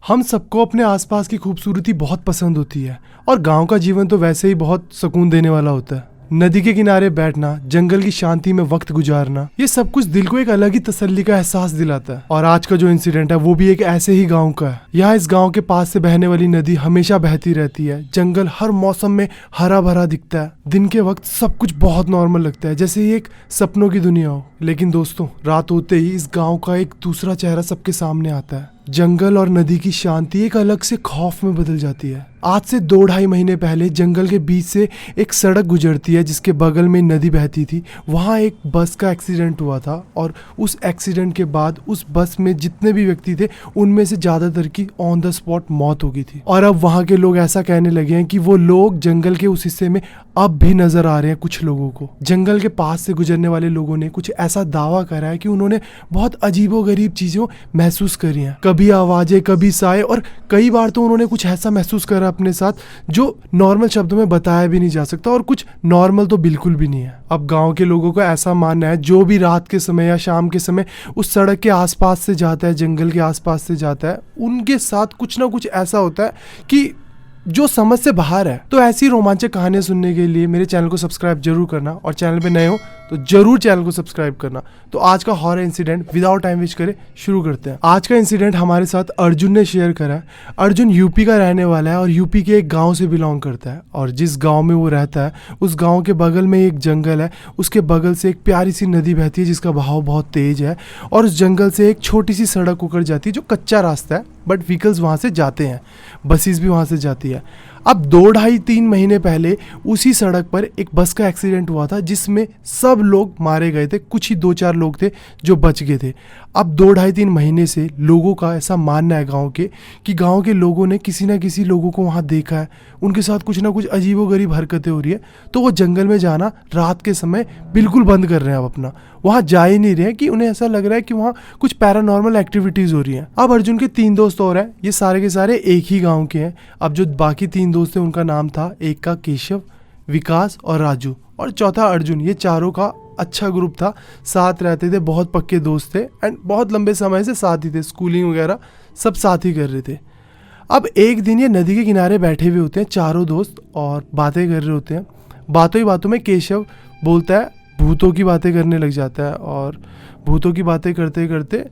हम सबको अपने आसपास की खूबसूरती बहुत पसंद होती है और गांव का जीवन तो वैसे ही बहुत सुकून देने वाला होता है। नदी के किनारे बैठना, जंगल की शांति में वक्त गुजारना, ये सब कुछ दिल को एक अलग ही तसल्ली का एहसास दिलाता है। और आज का जो इंसिडेंट है वो भी एक ऐसे ही गांव का है। यहाँ इस गांव के पास से बहने वाली नदी हमेशा बहती रहती है। जंगल हर मौसम में हरा भरा दिखता है। दिन के वक्त सब कुछ बहुत नॉर्मल लगता है, जैसे ये एक सपनों की दुनिया हो। लेकिन दोस्तों, रात होते ही इस गाँव का एक दूसरा चेहरा सबके सामने आता है। जंगल और नदी की शांति एक अलग से खौफ में बदल जाती है। आज से 2-2.5 महीने पहले जंगल के बीच से एक सड़क गुजरती है जिसके बगल में नदी बहती थी। वहाँ एक बस का एक्सीडेंट हुआ था और उस एक्सीडेंट के बाद उस बस में जितने भी व्यक्ति थे उनमें से ज्यादातर की ऑन द स्पॉट मौत हो गई थी। और अब वहाँ के लोग ऐसा कहने लगे हैं कि वो लोग जंगल के उस हिस्से में अब भी नजर आ रहे हैं कुछ लोगों को। जंगल के पास से गुजरने वाले लोगों ने कुछ ऐसा दावा करा है कि उन्होंने बहुत अजीबोगरीब चीजें महसूस करी हैं। कभी आवाजें, कभी साए, और कई बार तो उन्होंने कुछ ऐसा महसूस करा अपने साथ जो नॉर्मल शब्दों में बताया भी नहीं जा सकता, और कुछ नॉर्मल तो बिल्कुल भी नहीं है। अब गांव के लोगों को ऐसा मानना है, जो भी रात के समय या शाम के समय उस सड़क के आसपास से जाता है, जंगल के आसपास से जाता है, उनके साथ कुछ ना कुछ ऐसा होता है कि जो समझ से बाहर है। तो ऐसी रोमांचक कहानियां सुनने के लिए मेरे चैनल को सब्सक्राइब जरूर करना, और चैनल पे नए हो तो जरूर चैनल को सब्सक्राइब करना। तो आज का horror incident without time waste करे शुरू करते हैं। आज का इंसिडेंट हमारे साथ अर्जुन ने शेयर करा है। अर्जुन यूपी का रहने वाला है और यूपी के एक गांव से बिलोंग करता है। और जिस गांव में वो रहता है उस गांव के बगल में एक जंगल है। उसके बगल से एक प्यारी सी नदी बहती है जिसका बहाव बहुत तेज है, और उस जंगल से एक छोटी सी सड़क होकर जाती है जो कच्चा रास्ता है, बट व्हीकल्स वहाँ से जाते हैं, बसेस भी वहाँ से जाती है। अब 2-2.5-3 महीने पहले उसी सड़क पर एक बस का एक्सीडेंट हुआ था जिसमें सब लोग मारे गए थे। कुछ ही 2-4 लोग थे जो बच गए थे। अब 2-2.5-3 महीने से लोगों का ऐसा मानना है गांव के कि गांव के लोगों ने किसी ना किसी लोगों को वहां देखा है, उनके साथ कुछ ना कुछ अजीबोगरीब हरकतें हो रही है। तो वो जंगल में जाना रात के समय बिल्कुल बंद कर रहे हैं। अब अपना वहां जा ही नहीं रहे हैं कि उन्हें ऐसा लग रहा है कि वहां कुछ पैरानॉर्मल एक्टिविटीज हो रही हैं। अब अर्जुन के 3 दोस्त और हैं, ये सारे के सारे एक ही गाँव के हैं। अब जो बाकी 3 दोस्त थे उनका नाम था, एक का केशव, विकास और राजू, और चौथा अर्जुन। ये चारों का अच्छा ग्रुप था, साथ रहते थे, बहुत पक्के दोस्त थे एंड बहुत लंबे समय से साथ ही थे, स्कूलिंग वगैरह सब साथ ही कर रहे थे। अब एक दिन ये नदी के किनारे बैठे हुए होते हैं चारों दोस्त और बातें कर रहे होते हैं। बातों ही बातों में केशव बोलता है, भूतों की बातें करने लग जाता है। और भूतों की बातें करते करते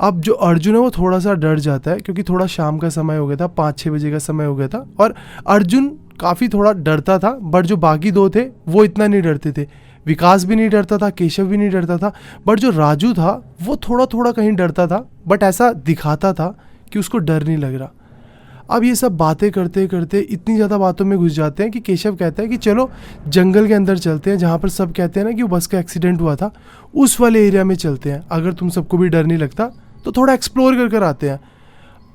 अब जो अर्जुन है वो थोड़ा सा डर जाता है, क्योंकि थोड़ा शाम का समय हो गया था, 5-6 बजे का समय हो गया था, और अर्जुन काफ़ी थोड़ा डरता था। बट जो बाकी 2 थे वो इतना नहीं डरते थे। विकास भी नहीं डरता था, केशव भी नहीं डरता था, बट जो राजू था वो थोड़ा थोड़ा कहीं डरता था, बट ऐसा दिखाता था कि उसको डर नहीं लग रहा। अब ये सब बातें करते करते इतनी ज़्यादा बातों में घुस जाते हैं कि केशव कहता है कि चलो जंगल के अंदर चलते हैं, जहाँ पर सब कहते हैं ना कि वो बस का एक्सीडेंट हुआ था, उस वाले एरिया में चलते हैं। अगर तुम सबको भी डर नहीं लगता तो थोड़ा एक्सप्लोर कर कर आते हैं।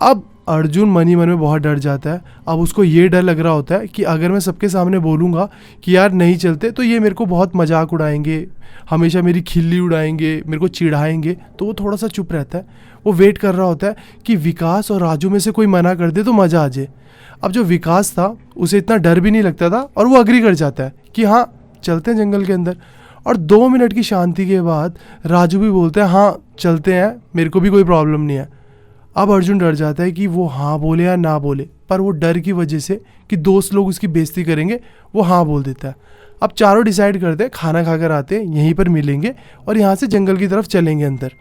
अब अर्जुन मन ही मन में बहुत डर जाता है। अब उसको ये डर लग रहा होता है कि अगर मैं सबके सामने बोलूँगा कि यार नहीं चलते तो ये मेरे को बहुत मजाक उड़ाएंगे, हमेशा मेरी खिल्ली उड़ाएंगे, मेरे को चिढ़ाएंगे। तो वो थोड़ा सा चुप रहता है। वो वेट कर रहा होता है कि विकास और राजू में से कोई मना कर दे तो मज़ा आ जाए। अब जो विकास था उसे इतना डर भी नहीं लगता था और वो अग्री कर जाता है कि हाँ चलते हैं जंगल के अंदर। और 2 मिनट की शांति के बाद राजू भी बोलता है हाँ चलते हैं, मेरे को भी कोई प्रॉब्लम नहीं है। अब अर्जुन डर जाता है कि वो हाँ बोले या ना बोले, पर वो डर की वजह से कि दोस्त लोग उसकी बेइज्जती करेंगे वो हाँ बोल देता है। अब चारों डिसाइड करते हैं खाना खाकर आते हैं, यहीं पर मिलेंगे और यहाँ से जंगल की तरफ चलेंगे अंदर।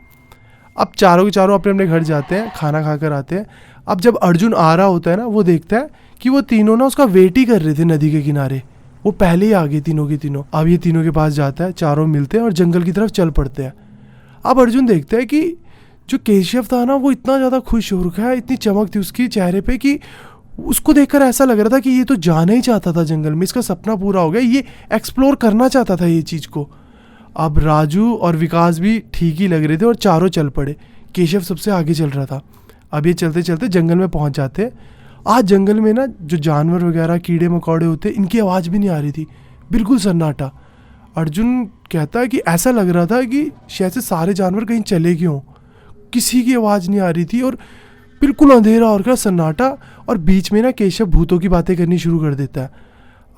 अब चारों के चारों अपने अपने घर जाते हैं, खाना खाकर आते हैं। अब जब अर्जुन आ रहा होता है ना, वो देखता है कि वो तीनों ना उसका वेट ही कर रहे थे नदी के किनारे। वो पहले ही आ गए तीनों के तीनों। अब ये तीनों के पास जाता है, चारों मिलते हैं और जंगल की तरफ चल पड़ते हैं। अब अर्जुन देखता है कि जो केशव था ना वो इतना ज़्यादा खुश हो रखा है, इतनी चमक थी उसकी चेहरे पे कि उसको देखकर ऐसा लग रहा था कि ये तो जाना ही चाहता था जंगल में, इसका सपना पूरा हो गया, ये एक्सप्लोर करना चाहता था ये चीज़ को। अब राजू और विकास भी ठीक ही लग रहे थे और चारों चल पड़े। केशव सबसे आगे चल रहा था। अब ये चलते चलते जंगल में पहुंच जाते हैं। आज जंगल में ना जो जानवर वगैरह कीड़े मकोड़े होते इनकी आवाज़ भी नहीं आ रही थी, बिल्कुल सन्नाटा। अर्जुन कहता है कि ऐसा लग रहा था कि शायद से सारे जानवर कहीं चले गए हों, किसी की आवाज़ नहीं आ रही थी और बिल्कुल अंधेरा और क्या सन्नाटा। और बीच में ना केशव भूतों की बातें करनी शुरू कर देता है।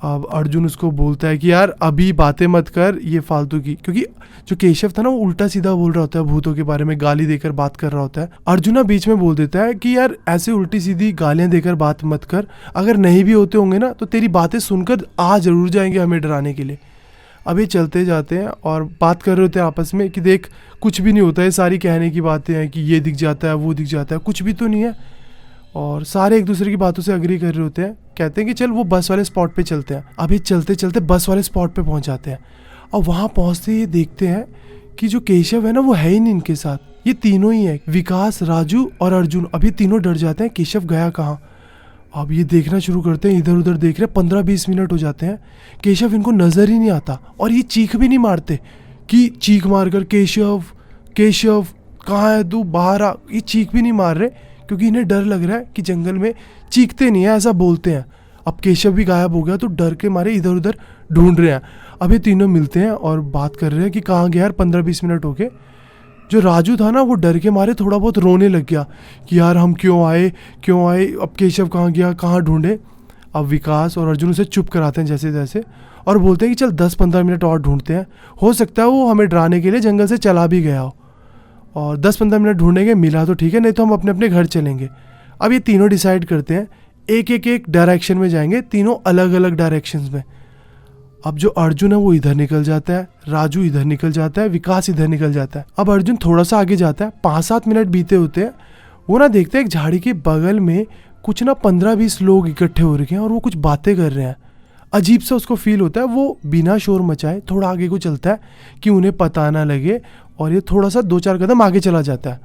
अब अर्जुन उसको बोलता है कि यार अभी बातें मत कर ये फालतू की, क्योंकि जो केशव था ना वो उल्टा सीधा बोल रहा होता है, भूतों के बारे में गाली देकर बात कर रहा होता है। अर्जुन ना बीच में बोल देता है कि यार ऐसे उल्टी सीधी गालियां देकर बात मत कर, अगर नहीं भी होते होंगे ना तो तेरी बातें सुनकर आ जरूर जाएंगे हमें डराने के लिए। अब ये चलते जाते हैं और बात कर रहे होते हैं आपस में कि देख कुछ भी नहीं होता है, सारी कहने की बातें हैं कि ये दिख जाता है वो दिख जाता है, कुछ भी तो नहीं है। और सारे एक दूसरे की बातों से अग्री कर रहे होते हैं। कहते हैं कि चल वो बस वाले स्पॉट पे चलते हैं। अब ये चलते चलते बस वाले स्पॉट पे पहुंच जाते हैं और वहाँ पहुँचते ही देखते हैं कि जो केशव है ना वो है ही नहीं इनके साथ, ये तीनों ही है, विकास, राजू और अर्जुन। अब ये तीनों डर जाते हैं केशव गया कहाँ। अब ये देखना शुरू करते हैं, इधर उधर देख रहे हैं। 15-20 मिनट हो जाते हैं, केशव इनको नज़र ही नहीं आता और ये चीख भी नहीं मारते कि चीख मारकर केशव केशव कहाँ है तू बाहर आ, ये चीख भी नहीं मार रहे क्योंकि इन्हें डर लग रहा है कि जंगल में चीखते नहीं है, ऐसा बोलते हैं। अब केशव भी गायब हो गया तो डर के मारे इधर उधर ढूंढ रहे हैं। अब ये तीनों मिलते हैं और बात कर रहे हैं कि कहाँ गया यार, 15-20 मिनट हो गए। जो राजू था ना वो डर के मारे थोड़ा बहुत रोने लग गया कि यार हम क्यों आए, अब केशव कहाँ गया, कहाँ ढूंढे। अब विकास और अर्जुन उसे चुप कराते हैं जैसे तैसे और बोलते हैं कि चल 10-15 मिनट और ढूंढते हैं, हो सकता है वो हमें डराने के लिए जंगल से चला भी गया हो, और 10-15 मिनट ढूंढेंगे, मिला तो ठीक है, नहीं तो हम अपने अपने घर चलेंगे। अब ये तीनों डिसाइड करते हैं एक डायरेक्शन में जाएंगे, तीनों अलग अलग डायरेक्शंस में। अब जो अर्जुन है वो इधर निकल जाता है, राजू इधर निकल जाता है, विकास इधर निकल जाता है। अब अर्जुन थोड़ा सा आगे जाता है, 5-7 मिनट बीते होते हैं, वो ना देखते हैं एक झाड़ी के बगल में कुछ ना 15-20 लोग इकट्ठे हो रखे हैं और वो कुछ बातें कर रहे हैं। अजीब सा उसको फील होता है, वो बिना शोर मचाए थोड़ा आगे को चलता है कि उन्हें पता ना लगे और ये थोड़ा सा 2-4 कदम आगे चला जाता है।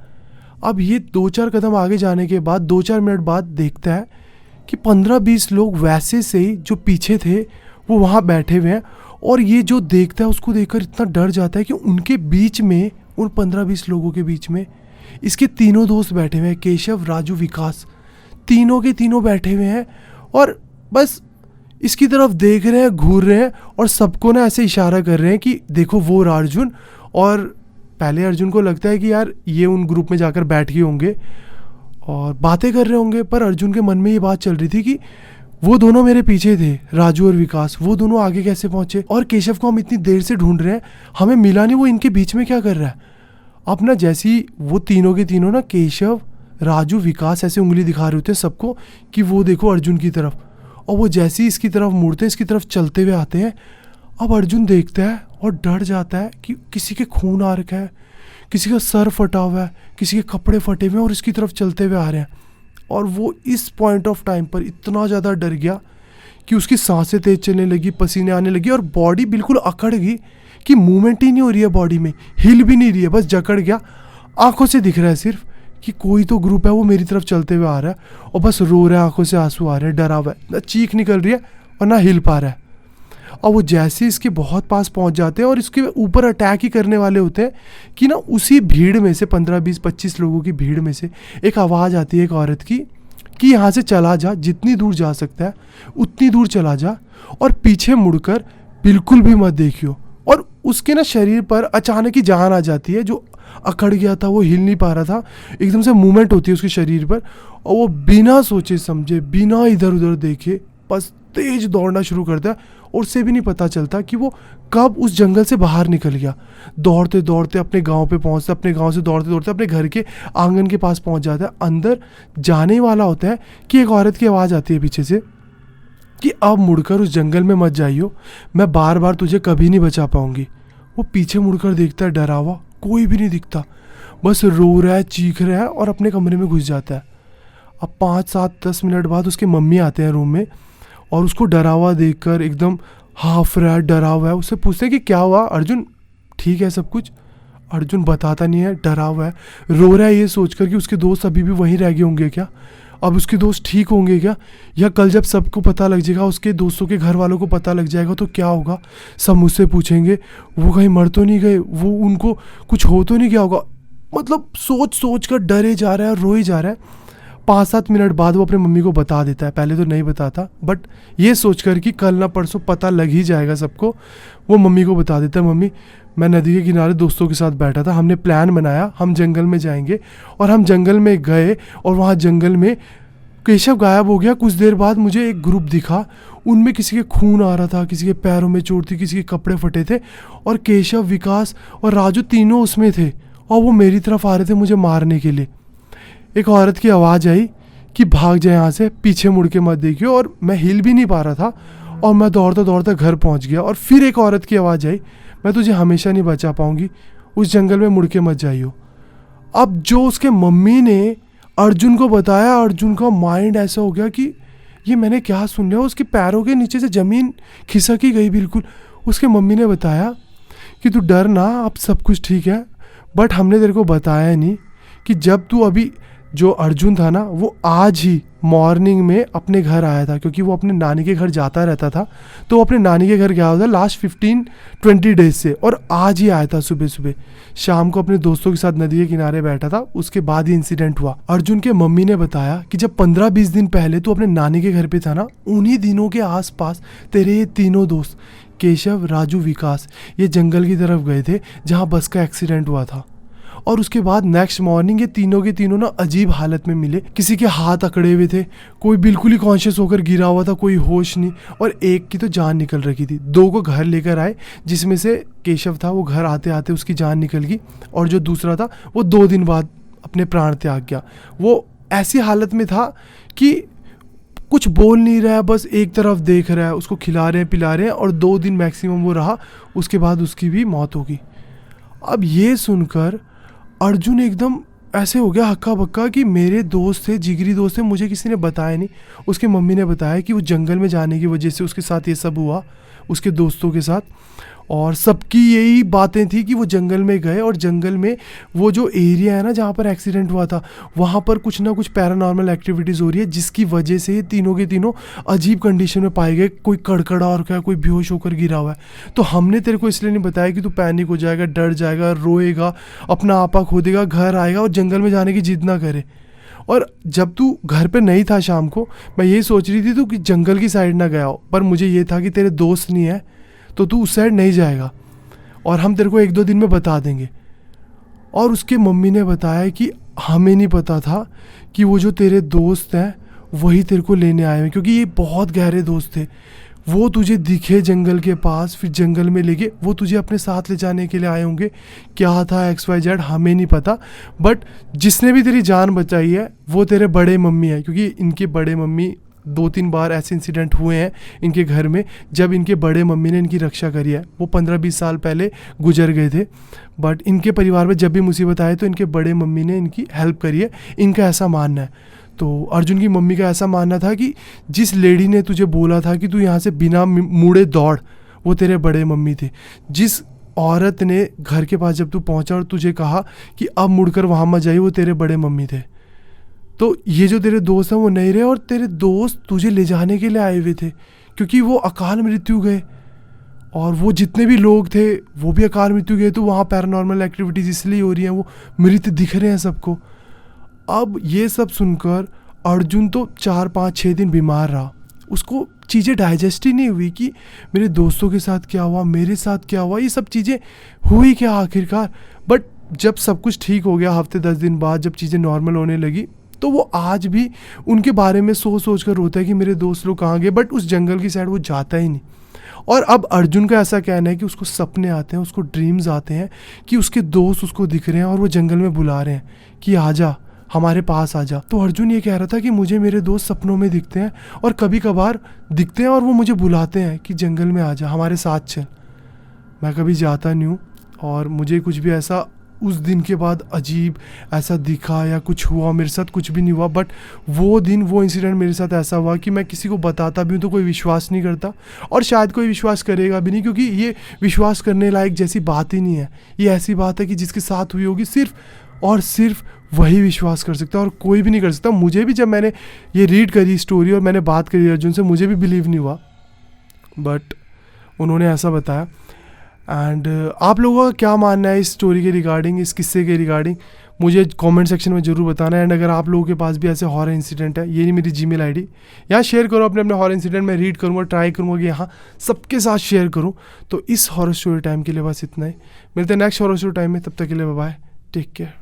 अब ये 2-4 कदम आगे जाने के बाद 2-4 मिनट बाद देखता है कि 15-20 लोग वैसे से ही जो पीछे थे वो वहाँ बैठे हुए हैं, और ये जो देखता है उसको देखकर इतना डर जाता है कि उनके बीच में, उन 15-20 लोगों के बीच में इसके तीनों दोस्त बैठे हुए हैं, केशव, राजू, विकास, तीनों के तीनों बैठे हुए हैं और बस इसकी तरफ देख रहे हैं, घूर रहे हैं और सबको ना ऐसे इशारा कर रहे हैं कि देखो वो अर्जुन। और पहले अर्जुन को लगता है कि यार ये उन ग्रुप में जाकर बैठ गए होंगे और बातें कर रहे होंगे, पर अर्जुन के मन में ये बात चल रही थी कि वो दोनों मेरे पीछे थे, राजू और विकास, वो दोनों आगे कैसे पहुंचे, और केशव को हम इतनी देर से ढूंढ रहे हैं, हमें मिला नहीं, वो इनके बीच में क्या कर रहा है। अब ना जैसी वो तीनों के तीनों ना, केशव, राजू, विकास ऐसे उंगली दिखा रहे होते हैं सबको कि वो देखो अर्जुन की तरफ, और वो जैसे ही इसकी तरफ मुड़ते हैं, इसकी तरफ चलते हुए आते हैं। अब अर्जुन देखता है और डर जाता है कि किसी के खून आ रखा है, किसी का सर फटा हुआ है, किसी के कपड़े फटे हुए हैं और इसकी तरफ चलते हुए आ रहे हैं। और वो इस पॉइंट ऑफ टाइम पर इतना ज़्यादा डर गया कि उसकी सांसें तेज चलने लगी, पसीने आने लगी और बॉडी बिल्कुल अकड़ गई कि मूवमेंट ही नहीं हो रही है, बॉडी में हिल भी नहीं रही है, बस जकड़ गया। आंखों से दिख रहा है सिर्फ कि कोई तो ग्रुप है वो मेरी तरफ चलते हुए आ रहा है और बस रो रहा है, आंखों से आंसू आ रहे हैं, डरा हुआ है, ना चीख निकल रही है और ना हिल पा रहा है। और वो जैसे इसके बहुत पास पहुंच जाते हैं और इसके ऊपर अटैक ही करने वाले होते हैं कि ना उसी भीड़ में से 15-20-25 लोगों की भीड़ में से एक आवाज़ आती है एक औरत की कि यहाँ से चला जा, जितनी दूर जा सकता है उतनी दूर चला जा और पीछे मुड़कर बिल्कुल भी मत देखियो। और उसके ना शरीर पर अचानक ही जान आ जाती है, जो अकड़ गया था, वो हिल नहीं पा रहा था, एकदम से मूवमेंट होती है उसके शरीर पर और वो बिना सोचे समझे, बिना इधर उधर देखे बस तेज दौड़ना शुरू करता है और उससे भी नहीं पता चलता कि वो कब उस जंगल से बाहर निकल गया। दौड़ते दौड़ते अपने गांव पे पहुंचता, अपने गांव से दौड़ते दौड़ते अपने घर के आंगन के पास पहुंच जाता है। अंदर जाने वाला होता है कि एक औरत की आवाज़ आती है पीछे से कि अब मुड़कर उस जंगल में मत जाइयो, मैं बार बार तुझे कभी नहीं बचा पाऊंगी। वो पीछे मुड़कर देखता है, डरा हुआ, कोई भी नहीं दिखता, बस रो रहा है, चीख रहा है और अपने कमरे में घुस जाता है। अब 5-7-10 मिनट बाद उसके मम्मी आते हैं रूम में और उसको डरा हुआ देखकर एकदम हाफ रहा है, डरा हुआ है। उससे पूछते हैं कि क्या हुआ अर्जुन, ठीक है सब कुछ? अर्जुन बताता नहीं है, डरा हुआ है, रो रहा है ये सोचकर कि उसके दोस्त अभी भी वहीं रह गए होंगे क्या, अब उसके दोस्त ठीक होंगे क्या, या कल जब सबको पता लग जाएगा, उसके दोस्तों के घर वालों को पता लग जाएगा तो क्या होगा, सब मुझसे पूछेंगे वो कहीं मर तो नहीं गए, वो उनको कुछ हो तो नहीं गया होगा। मतलब सोच सोच कर डरे जा रहा है, रोए जा रहा है। 5-7 मिनट बाद वो अपने मम्मी को बता देता है, पहले तो नहीं बताता, बट ये सोचकर कि कल ना परसों पता लग ही जाएगा सबको, वो मम्मी को बता देता है, मम्मी मैं नदी के किनारे दोस्तों के साथ बैठा था, हमने प्लान बनाया हम जंगल में जाएंगे, और हम जंगल में गए और वहाँ जंगल में केशव गायब हो गया। कुछ देर बाद मुझे एक ग्रुप दिखा, उनमें किसी के खून आ रहा था, किसी के पैरों में चोट थी, किसी के कपड़े फटे थे, और केशव, विकास और राजू तीनों उसमें थे और वो मेरी तरफ आ रहे थे मुझे मारने के लिए। एक औरत की आवाज़ आई कि भाग जाए यहाँ से, पीछे मुड़ के मत देखियो, और मैं हिल भी नहीं पा रहा था और मैं दौड़ता दौड़ता घर पहुँच गया। और फिर एक औरत की आवाज़ आई, मैं तुझे हमेशा नहीं बचा पाऊँगी, उस जंगल में मुड़ के मत जाइयो। अब जो उसके मम्मी ने अर्जुन को बताया, अर्जुन का माइंड ऐसा हो गया कि ये मैंने क्या सुन लिया। उसके पैरों के नीचे से ज़मीन खिसक ही गई बिल्कुल। उसके मम्मी ने बताया कि तू डर ना, अब सब कुछ ठीक है, बट हमने तेरे को बताया नहीं कि जब तू अभी जो अर्जुन था ना, वो आज ही मॉर्निंग में अपने घर आया था, क्योंकि वो अपने नानी के घर जाता रहता था, तो वो अपने नानी के घर गया हुआ था लास्ट 15-20 डेज से, और आज ही आया था सुबह सुबह। शाम को अपने दोस्तों के साथ नदी के किनारे बैठा था, उसके बाद ही इंसिडेंट हुआ। अर्जुन के मम्मी ने बताया कि जब 15-20 दिन पहले तू अपने नानी के घर पे था ना, उन्हीं दिनों के आसपास तेरे ये तीनों दोस्त केशव, राजू, विकास ये जंगल की तरफ गए थे जहाँ बस का एक्सीडेंट हुआ था। और उसके बाद नेक्स्ट मॉर्निंग ये तीनों के तीनों ना अजीब हालत में मिले। किसी के हाथ अकड़े हुए थे, कोई बिल्कुल ही कॉन्शियस होकर गिरा हुआ था, कोई होश नहीं, और एक की तो जान निकल रखी थी। 2 को घर लेकर आए, जिसमें से केशव था वो घर आते आते उसकी जान निकल गई, और जो दूसरा था वो 2 दिन बाद अपने प्राण त्याग गया। वो ऐसी हालत में था कि कुछ बोल नहीं रहा है, बस एक तरफ देख रहा है, उसको खिला रहे हैं पिला रहे हैं, और 2 दिन मैक्सिमम वो रहा, उसके बाद उसकी भी मौत हो गई। अब ये सुनकर अर्जुन एकदम ऐसे हो गया हक्का बक्का कि मेरे दोस्त थे, जिगरी दोस्त थे, मुझे किसी ने बताया नहीं। उसके मम्मी ने बताया कि वो जंगल में जाने की वजह से उसके साथ ये सब हुआ, उसके दोस्तों के साथ, और सबकी यही बातें थी कि वो जंगल में गए, और जंगल में वो जो एरिया है ना जहाँ पर एक्सीडेंट हुआ था, वहाँ पर कुछ ना कुछ पैरानॉर्मल एक्टिविटीज़ हो रही है, जिसकी वजह से ये तीनों के तीनों अजीब कंडीशन में पाए गए। कोई कड़कड़ा और क्या, कोई बेहोश होकर गिरा हुआ है। तो हमने तेरे को इसलिए नहीं बताया कि तू पैनिक हो जाएगा, डर जाएगा, रोएगा, अपना आपा खो देगा, घर आएगा और जंगल में जाने की जिद ना करे। और जब तू घर पे नहीं था शाम को, मैं यही सोच रही थी तू कि जंगल की साइड ना गया हो, पर मुझे ये था कि तेरे दोस्त नहीं है तो तू उस साइड नहीं जाएगा, और हम तेरे को 1-2 दिन में बता देंगे। और उसके मम्मी ने बताया कि हमें नहीं पता था कि वो जो तेरे दोस्त हैं वही तेरे को लेने आए हैं, क्योंकि ये बहुत गहरे दोस्त थे। वो तुझे दिखे जंगल के पास, फिर जंगल में लेके वो तुझे अपने साथ ले जाने के लिए आए होंगे। क्या था XYZ हमें नहीं पता, बट जिसने भी तेरी जान बचाई है वो तेरे बड़े मम्मी है, क्योंकि इनके बड़े मम्मी 2-3 बार ऐसे इंसिडेंट हुए हैं इनके घर में जब इनके बड़े मम्मी ने इनकी रक्षा करी है। वो 15-20 साल पहले गुजर गए थे, बट इनके परिवार में जब भी मुसीबत आए तो इनके बड़े मम्मी ने इनकी हेल्प करी है, इनका ऐसा मानना है। तो अर्जुन की मम्मी का ऐसा मानना था कि जिस लेडी ने तुझे बोला था कि तू यहाँ से बिना मुड़े दौड़, वो तेरे बड़े मम्मी थे। जिस औरत ने घर के पास जब तू पहुँचा और तुझे कहा कि अब मुड़कर वहाँ मत जाइए, वो तेरे बड़े मम्मी थे। तो ये जो तेरे दोस्त हैं वो नहीं रहे, और तेरे दोस्त तुझे ले जाने के लिए आए हुए थे, क्योंकि वो अकाल मृत्यु गए, और वो जितने भी लोग थे वो भी अकाल मृत्यु गए। तो वहाँ पैरानॉर्मल एक्टिविटीज़ इसलिए हो रही हैं, वो मृत दिख रहे हैं सबको। अब ये सब सुनकर अर्जुन तो 4-5-6 दिन बीमार रहा। उसको चीज़ें डाइजेस्ट ही नहीं हुई कि मेरे दोस्तों के साथ क्या हुआ, मेरे साथ क्या हुआ, ये सब चीज़ें हुई क्या आखिरकार। बट जब सब कुछ ठीक हो गया, हफ्ते 10 दिन बाद जब चीज़ें नॉर्मल होने लगी, तो वो आज भी उनके बारे में सोच कर रोता है कि मेरे दोस्त लोग कहाँ गए, बट उस जंगल की साइड वो जाता ही नहीं। और अब अर्जुन का ऐसा कहना है कि उसको सपने आते हैं, उसको ड्रीम्स आते हैं कि उसके दोस्त उसको दिख रहे हैं और वो जंगल में बुला रहे हैं कि आजा, हमारे पास आजा। तो अर्जुन ये कह रहा था कि मुझे मेरे दोस्त सपनों में दिखते हैं, और कभी कभार दिखते हैं और वो मुझे बुलाते हैं कि जंगल में आजा, हमारे साथ चल। मैं कभी जाता नहीं हूँ, और मुझे कुछ भी ऐसा उस दिन के बाद अजीब ऐसा दिखा या कुछ हुआ मेरे साथ, कुछ भी नहीं हुआ। बट वो दिन, वो इंसिडेंट मेरे साथ ऐसा हुआ कि मैं किसी को बताता भी हूँ तो कोई विश्वास नहीं करता, और शायद कोई विश्वास करेगा भी नहीं, क्योंकि ये विश्वास करने लायक जैसी बात ही नहीं है। ये ऐसी बात है कि जिसके साथ हुई होगी सिर्फ और सिर्फ वही विश्वास कर सकता है, और कोई भी नहीं कर सकता। मुझे भी जब मैंने ये रीड करी स्टोरी और मैंने बात करी अर्जुन से, मुझे भी बिलीव नहीं हुआ, बट उन्होंने ऐसा बताया। एंड आप लोगों का क्या मानना है इस स्टोरी के रिगार्डिंग, इस किस्से के रिगार्डिंग, मुझे कमेंट सेक्शन में ज़रूर बताना है। एंड अगर आप लोगों के पास भी ऐसे हॉरर इंसिडेंट है, ये नहीं मेरी जीमेल आईडी, यहाँ शेयर करो अपने अपने हॉरर इंसिडेंट। मैं रीड करूँगा, ट्राई करूँगा कि यहाँ सबके साथ शेयर करूँ। तो इस हॉरर स्टोरी टाइम के लिए बस इतना ही। मिलते हैं नेक्स्ट हॉरर स्टोरी टाइम में, तब तक के लिए बाय बाय, टेक केयर।